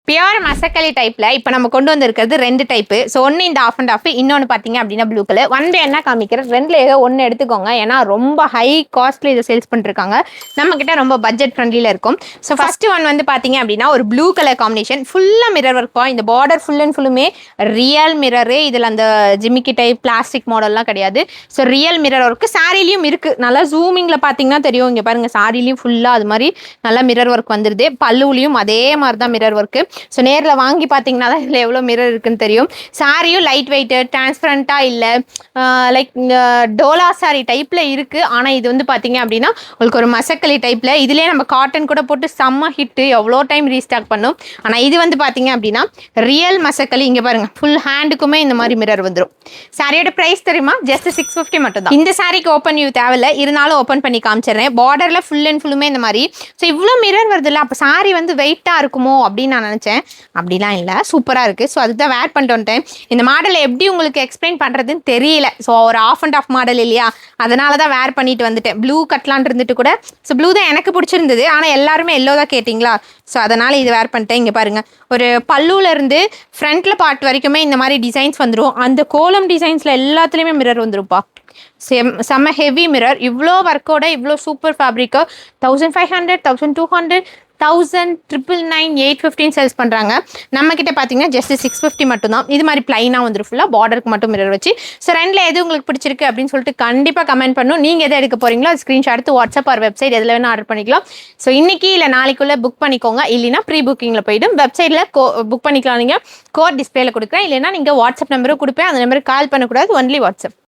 Pure மசக்கலி டைப்ல இப்போ நம்ம கொண்டு வந்திருக்கிறது 2 டைப்பு. ஸோ ஒன்று இந்த ஆஃப் அண்ட் ஆஃப், இன்னொன்று பார்த்தீங்க அப்படின்னா ப்ளூ கலர். ஒன் என்ன காமிக்கிறேன், 2ல ஏதோ ஒன்று எடுத்துக்கோங்க. ஏன்னா ரொம்ப ஹை காஸ்ட்ல இதை சேல்ஸ் பண்ணிருக்காங்க. நம்ம கிட்ட ரொம்ப பட்ஜெட் ஃப்ரெண்ட்லியில் இருக்கும். ஸோ ஃபர்ஸ்ட் ஒன் வந்து பார்த்தீங்க அப்படின்னா ஒரு ப்ளூ கலர் காம்பினேஷன், ஃபுல்லாக மிரர் ஒர்க். இந்த பார்டர் ஃபுல் அண்ட் ஃபுல்லுமே ரியல் மிரரு. இதில் அந்த ஜிமிக்கி டைப் பிளாஸ்டிக் மாடல்லாம் கிடையாது. ஸோ ரியல் மிரர் ஒர்க் சாரிலையும் இருக்கு. நல்லா ஜூமிங்ல பார்த்தீங்கன்னா தெரியும். இங்கே பாருங்க, சாரிலையும் ஃபுல்லாக அது மாதிரி நல்லா மிரர் ஒர்க் வந்துருது. பல்லுலையும் அதே மாதிரி தான் மிரர் ஒர்க்கு. ஸோ நேரில் வாங்கி பார்த்தீங்கன்னா தான் இதில் எவ்வளோ மிரர் இருக்குன்னு தெரியும். சாரியும் லைட் வெயிட்டு, டிரான்ஸ்பரண்ட்டாக இல்லை, லைக் டோலா சாரி டைப்பில் இருக்குது. ஆனால் இது வந்து பார்த்தீங்க அப்படின்னா உங்களுக்கு ஒரு மசக்கலி டைப்பில். இதுலேயே நம்ம காட்டன் கூட போட்டு செம்ம ஹிட்டு, எவ்வளோ டைம் ரீஸ்டாக் பண்ணும். ஆனால் இது வந்து பார்த்தீங்க அப்படின்னா ரியல் மசக்கலி. இங்கே பாருங்கள், ஃபுல் ஹேண்டுக்குமே இந்த மாதிரி மிரர் வந்துடும். சாரியோட ப்ரைஸ் தெரியுமா? ஜஸ்ட் 650 மட்டும் தான். இந்த சாரிக்கு ஓப்பன் வியூ தேவையில்லை, இருந்தாலும் ஓப்பன் பண்ணி காமிச்சிடுறேன். பார்டரில் ஃபுல் அண்ட் ஃபுல்லுமே இந்த மாதிரி. ஸோ இவ்வளோ மிரர் வருது இல்லை, அப்போ சாரி வந்து வெயிட்டாக இருக்குமோ அப்படின்னு நான் நினச்சேன். அப்படிலாம் இல்லை, சூப்பராக இருக்குது. ஸோ அதுதான் வேர் பண்ணிட்டு வந்துட்டேன். இந்த மாடலை எப்படி உங்களுக்கு எக்ஸ்பிளைன் பண்ணுறதுன்னு தெரியல. ஸோ ஒரு ஆஃப் அண்ட் ஆஃப் மாடல் இல்லையா, அதனால தான் வேர் பண்ணிட்டு வந்துட்டேன். ப்ளூ கட்லான் இருந்துட்டு கூட, ஸோ ப்ளூ தான் எனக்கு பிடிச்சிருந்தது. ஆனால் எல்லாருமே எல்லோ தான் கேட்டிங்களா, ஸோ அதனால் இது வேர் பண்ணிட்டேன். இங்கே பாருங்கள், ஒரு பல்லுலேருந்து ஃப்ரண்ட்டில் பார்ட் வரைக்குமே இந்த மாதிரி டிசைன்ஸ் வந்துடும். அந்த கோலம் டிசைன்ஸில் எல்லாத்துலேயுமே மிரர் வந்துருப்பா. செம்ம ஹெவி மிரர். இவ்வளோ ஒர்க்கோட இவ்வளோ சூப்பர் ஃபேப்ரிக்கோ 1500, 1200, 1000, 999, 850 சேல்ஸ் பண்ணுறாங்க. நம்மக்கிட்ட பார்த்தீங்கன்னா ஜஸ்ட் 650 மட்டும்தான். இது மாதிரி பிளைனாக வந்துடும், ஃபுல்லாக பார்டருக்கு மட்டும் மிரர் வச்சு. ஸோ ரெண்டில் எது உங்களுக்கு பிடிச்சிருக்கு அப்படின்னு சொல்லிட்டு கண்டிப்பாக கமெண்ட் பண்ணும். நீங்கள் எதை எடுக்க போகிறீங்களோ அது ஸ்க்ரீன்ஷாட் எடுத்து வாட்ஸ்அப் ஆர் வெப்சைட் எதில் வேணால் ஆர்டர் பண்ணிக்கலாம். ஸோ இன்றைக்கி இல்லை நாளைக்குள்ளே புக் பண்ணிக்கோங்க. இல்லைனா ப்ரீ புக்கிங்கில் போய்டும். வெப்சைட்டில் புக் பண்ணிக்கலாம். நீங்கள் கோட் டிஸ்பிளேல கொடுக்குறேன். இல்லைனா நீங்கள் வாட்ஸ்அப் நம்பரும் கொடுப்பேன். அந்த நம்பருக்கு கால் பண்ணக்கூடாது, ஒன்லி வாட்ஸ்அப்.